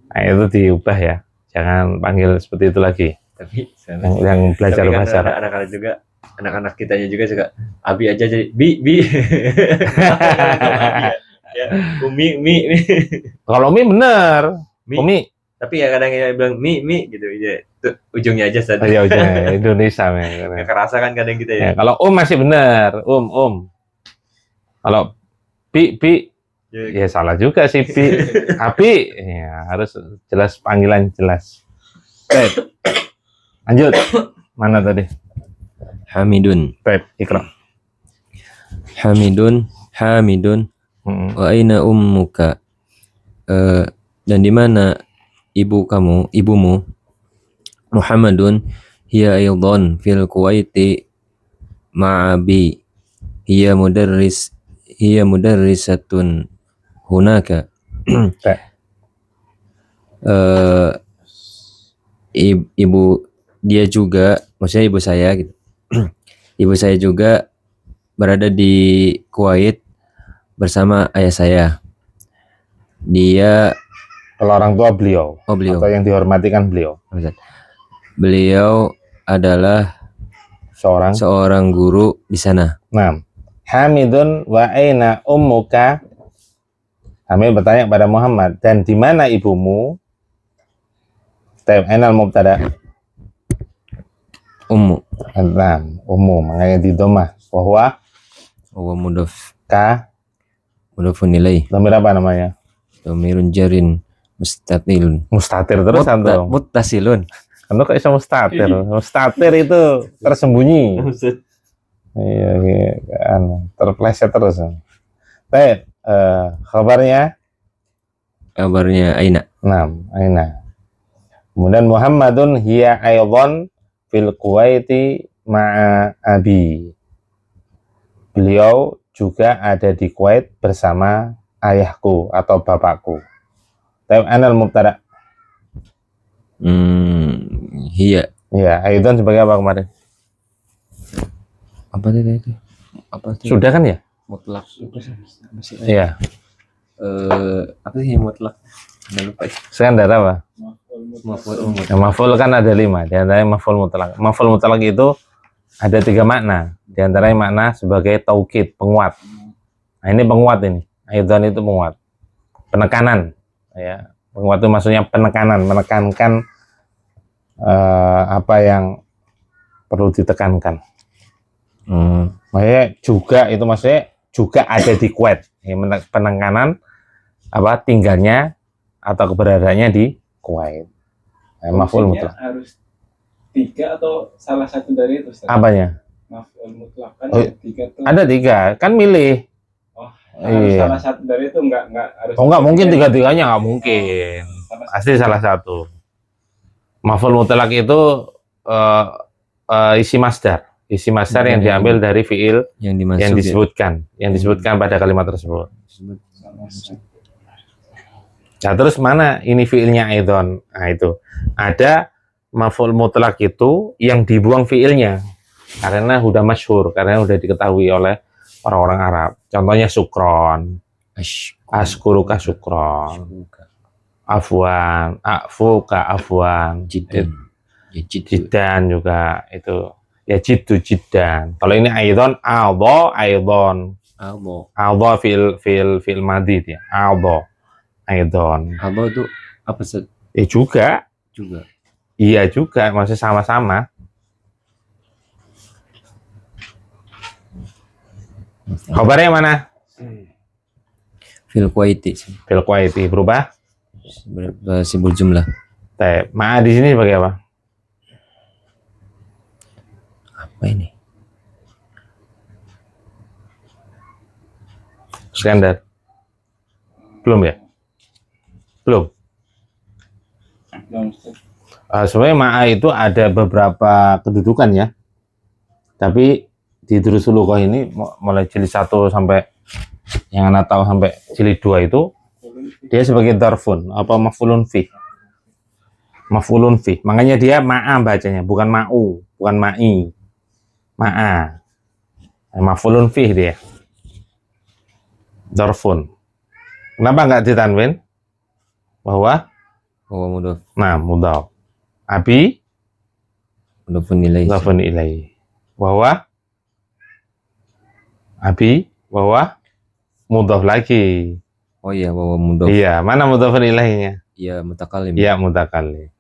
Nah, itu diubah ya. Jangan panggil seperti itu lagi. Tapi yang belajar kan bahasa anak-anak juga, anak-anak kitanya juga suka abi aja jadi bi. Ya, umi. Kalau mi bener, umi. Tapi ya kadang dia bilang mi gitu ya. Tuh, ujungnya aja saja. Iya, ujungnya Indonesia Nggak kerasa kan kadang kita ya. Kalau masih bener, Kalau pi ya salah juga sih pi. Api ya harus jelas, panggilan jelas. Baik. Lanjut. Mana tadi? Hamidun. Baik, ikra. Hamidun. Wa aina ummuka? Dan di mana ibumu? Muhammadun hiya aydan fil Kuwaiti ma'abi. Hiya mudarrisatun hunaka. Ibu dia juga, maksudnya ibu saya gitu. Ibu saya juga berada di Kuwait bersama ayah saya. Dia, kalau orang tua beliau. Beliau. Atau yang dihormati kan beliau. Beliau adalah seorang guru di sana. Nah, Hamidun wa aina ummuka? Hamid bertanya kepada Muhammad, dan di mana ibumu? Ainal mubtada. Ummu. Nah, ummu makanya di domah. Wa mudhaf. Mudhafun ilaih. Dhamir apa namanya? Dhamirun jarin mustatir terus atau muttasilun. Kamu kok bisa mustatir? Mustatir itu tersembunyi. Iya, terpleset terus. Baik, kabarnya Aina. Nah, Aina. Kemudian Muhammadun hiya aydan fil Kuwaiti ma'a abi. Beliau juga ada di Kuwait bersama ayahku atau bapakku. Anal mubtada. Hiya. Iya, aydan sebagai apa kemarin? Apa itu? Sudah kan ya? Mutlak. Iya. Apa sih mutlak? Udah lupa. Sekarang ada apa? Maf'ul kan ada 5. Di antaranya maf'ul mutlak. Maf'ul mutlak itu ada 3 makna. Di antaranya makna sebagai taukid, penguat. Nah, ini penguat ini. Aidan itu penguat. Penekanan. Ya. Penguat itu maksudnya penekanan, menekankan apa yang perlu ditekankan. Makanya juga itu maksudnya juga ada di Kuwait. Penekanan apa tinggalnya atau keberadaannya di Kuwait. Maf'ul mutlak. Harus 3 atau salah satu dari itu, Ustaz? Apanya? Maf'ul mutlak kan ada 3 tuh. Ada 3, kan milih. Harus salah satu dari itu enggak harus. Enggak mungkin 3-3-nya enggak mungkin. Pasti salah satu. Maf'ul mutlak itu isi masdar. Isi masdar yang diambil dari fiil yang disebutkan pada kalimat tersebut. Nah, terus mana ini fiilnya aidon? Nah, itu. Ada maf'ul mutlak itu yang dibuang fiilnya. Karena sudah masyhur, karena sudah diketahui oleh orang-orang Arab. Contohnya sukron. Askuruka sukron. Afwan, afuka afwan. Jiddan. Ya, jiddu. Jiddan juga itu. Ya jiddu jiddan. Kalau ini aidon, aldo aidon. Albo. Aldo fil madid ya. Aldo aidon. Albo itu apa Ustaz? Juga. Juga. Iya juga, masih sama-sama. Khabarnya mana? Fil Kuwaiti. Fil Kuwaiti berubah. Sibul jumlah. Ma di sini sebagai apa? Apa ini? Skandar. Belum ya? Belum. Sebenarnya ma'a itu ada beberapa kedudukan ya. Tapi di Durusul Lughah ini mulai jilid 1 sampai yang Anda tahu sampai jilid 2 itu dia sebagai darfun apa maf'ulun fi. Maf'ulun fi. Makanya dia ma'a bacanya, bukan ma'u, bukan ma'i. Ma'a. Maf'ulun fi dia. Darfun. Kenapa nggak ditanwin? Bahwa Mudhaf. nah, mudhaf. Abi Mudhafun ilaih. mudhafun ilaih. Bahwa abi bahwa mudhaf lagi. Oh iya, wawa mudhaf. Iya, mana mudhafun ilaihnya? Iya, mutakallim. Iya, mutakallim.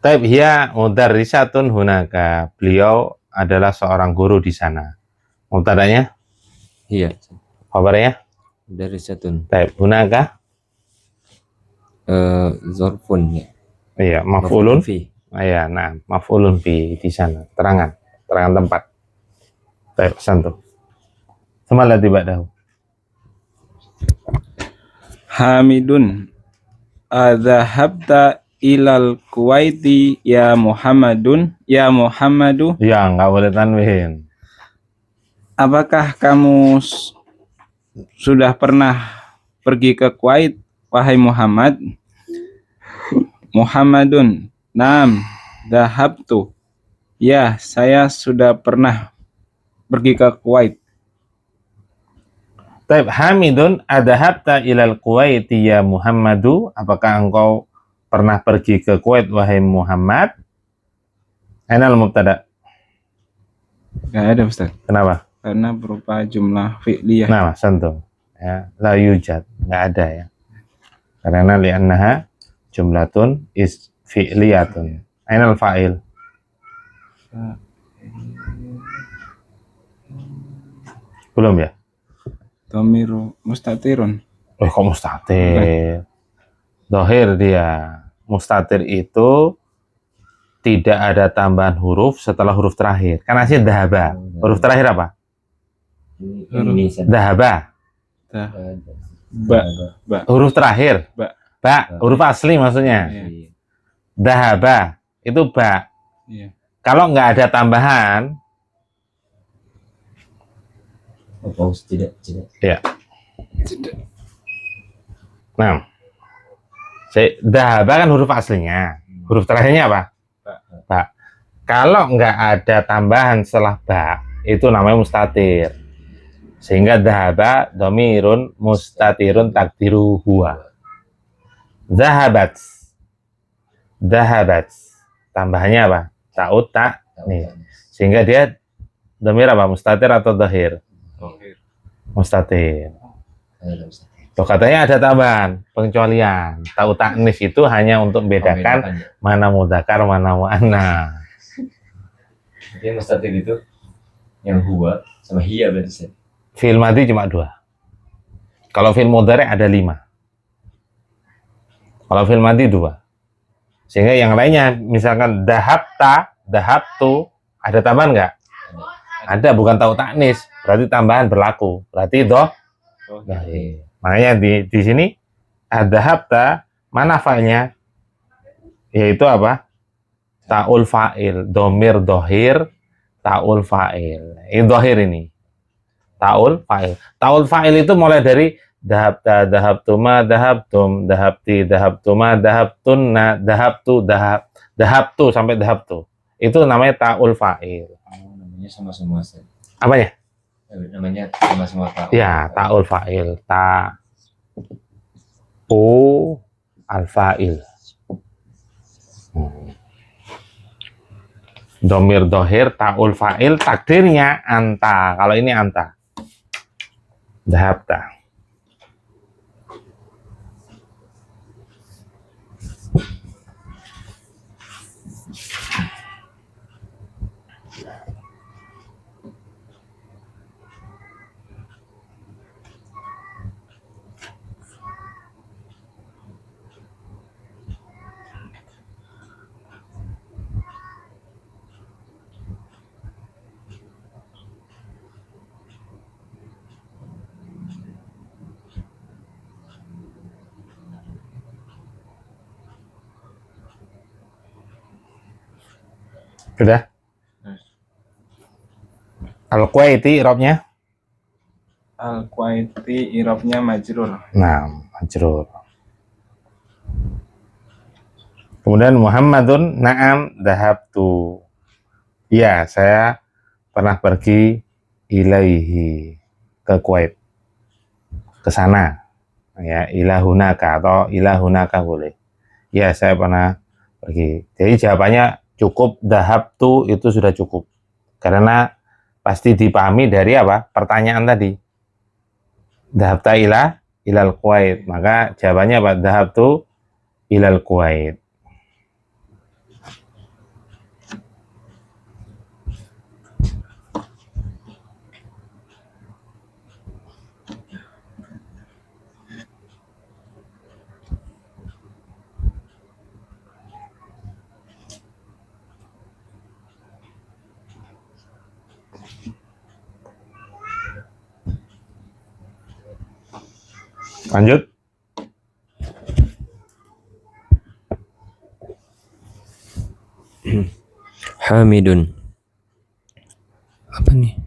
Taib hiya mudarrisatun hunaka. Beliau adalah seorang guru di sana. Mubtadanya? Iya. Khabarnya? Dari satun. Taib hunaka? Zorfun ya. Iya, maf'ulun fi. Iya, nah, maf'ulun fi di sana. Terangan tempat. Taib santum. Semalat tiba dah. Hamidun. Adzahabta ilal Kuwaiti ya Muhammadun, ya Muhammadu. Ya, nggak boleh tanwin. Apakah kamu sudah pernah pergi ke Kuwait, wahai Muhammad? Muhammadun. Naam, dhahabtu. Ya, saya sudah pernah pergi ke Kuwait. Taib Hamidun adhabta ilal Kuwaiti ya Muhammadu. Apakah engkau pernah pergi ke Kuwait wahai Muhammad? Ainal mubtada. Gak ada Ustaz. Kenapa? Karena berupa jumlah fi'liyah. Nah, santum. Ya, la yujad, nggak ada ya. Karena li'annaha jumlatun is fi'liyatun. Ainal fa'il. Belum ya? Dhamiru mustatirun. Kok mustatir? Dohir dia. Mustatir itu tidak ada tambahan huruf setelah huruf terakhir. Kan asli dahaba. Huruf terakhir apa? Dahaba. Ba. Huruf terakhir. Ba. Ba. Huruf asli maksudnya. Iya. Dahaba. Itu ba. Iya. Kalau nggak ada tambahan, Tidak. ya. Nah, dahaba kan huruf aslinya. Huruf terakhirnya apa? Ba. Kalau nggak ada tambahan setelah ba, itu namanya mustatir. Sehingga dahaba domirun mustatirun takdiru huwa. Dahabat. Dahabat. Tambahannya apa? Ta'ud tak. Nih. Sehingga dia domir apa? Mustatir atau dohir? Mustatir. Tuh katanya ada tambahan, pengecualian. Ta'ud ta'nis itu hanya untuk membedakan mana mudzakkar, mana muannats. Dia mustatir itu yang huwa sama hiya berarti. Fi'il madhi cuma 2. Kalau fi'il mudhari ada 5. Kalau fi'il madhi 2. Sehingga yang lainnya misalkan dahabta, dahabtu, ada tambahan nggak? Ada, bukan ta'ud ta'nis. Berarti tambahan berlaku. Berarti dohir. Makanya di sini dahabta, mana fa'ilnya? Yaitu apa? Ta'ul fa'il, domir dohir, ta'ul fa'il. Ini dohir ini. Ta'ul fa'il. Ta'ul fa'il itu mulai dari dahabta, dahabtuma, dahabtum, dahabti, dahabtuma, dahabtunna, dahabtu, dahabtu sampai dahabtu. Itu namanya ta'ul fa'il. Namanya sama semua Ustaz. Apa ya? Namanya sama semua ta'ul. Ya, ta'ul fa'il. Al-fa'il. Domir dohir, ta'ul fa'il, takdirnya anta. Kalau ini anta. Dhahabta. Sudah? Al-Kuwaiti i'rabnya? Al-Kuwaiti i'rabnya majrur. Nah, majrur. Kemudian Muhammadun na'am dhahabtu. Ya, saya pernah pergi ilaihi, ke Kuwait. Ke sana. Ya, ilahunaka atau ilahunaka boleh. Ya, saya pernah pergi. Jadi jawabannya cukup, dhahabtu itu sudah cukup. Karena pasti dipahami dari apa? Pertanyaan tadi. Dhahabta ilal Kuwait. Maka jawabannya apa? Dhahabtu ilal Kuwait. Lanjut. Hamidun. Apa nih?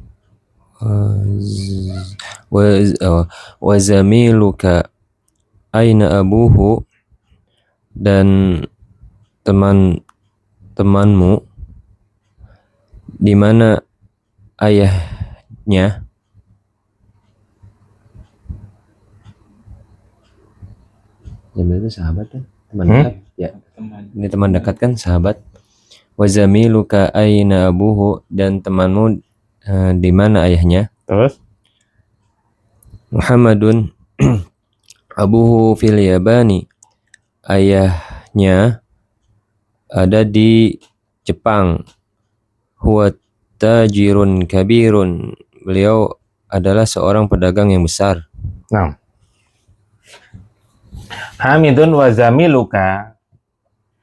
Wa zamiluka aina abuhu, dan temanmu di mana ayahnya. Zamil itu sahabat kan? Teman dekat ya. Ini teman dekat kan, sahabat. Wa zamiluka aina abuhu, dan temanmu di mana ayahnya. Terus? Muhammadun abuhu fil Yabani, ayahnya ada di Jepang. Huwa tajirun kabirun, beliau adalah seorang pedagang yang besar. Nah. Hamidun wa zamiluka,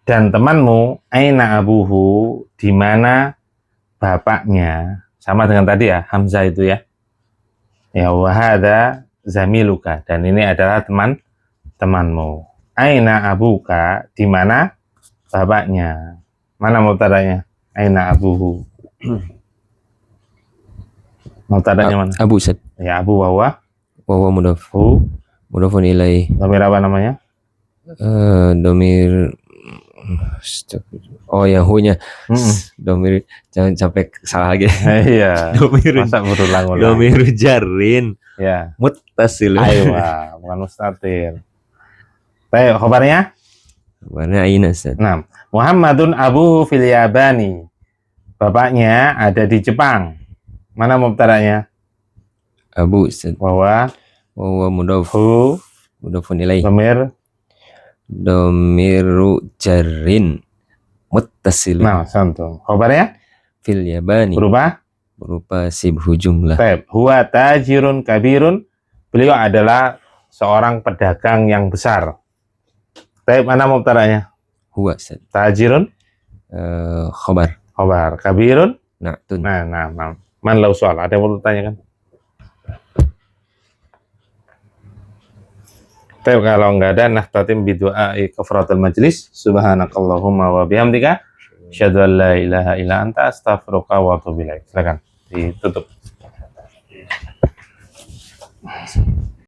dan temanmu, aina abuhu, di mana bapaknya. Sama dengan tadi ya, Hamzah itu ya. Ya, wa hadza zamiluka, dan ini adalah temanmu. Aina abuka, di mana bapaknya. Mana mubtadanya? Aina abuhu. Mubtadanya mana? Abu Ustaz. Ya, abu wawa. Wawa mudhaf. Mudhafun ilaih. Domir apa namanya? Domir. Oh, yang hu-nya. Domir, jangan sampai salah lagi. Iya. Domir. Masa berulang-ulang. Domir jarrin. Ya. Muttasil. Aywa, bukan mustatir. Baik, khabarnya? Warna aina Ustaz. Nah, Muhammadun abuhu fil Yabani. Bapaknya ada di Jepang. Mana mubtadanya? Abu Ustaz. Wawa mudhaf. Mudhafun ilaih. Domiru jarrin muttasil. Nah, santum. Khabarnya? Fil Yabani. Berupa sibhu jumlah. Baik. Huwa tajirun kabirun. Beliau adalah seorang pedagang yang besar. Baik, mana mubtadanya? Huwa Ustaz. Tajirun? Khobar. Kabirun? Na'tun. Nah. Man lau soal. Ada yang perlu tanyakan? Tapi kalau nggak ada, nahtatim bidu'ai kafaratul majlis. Subhanakallahumma wa bihamdika. Asyhadu an la ilaha illa anta astaghfiruka wa atubu ilaik. Silakan ditutup.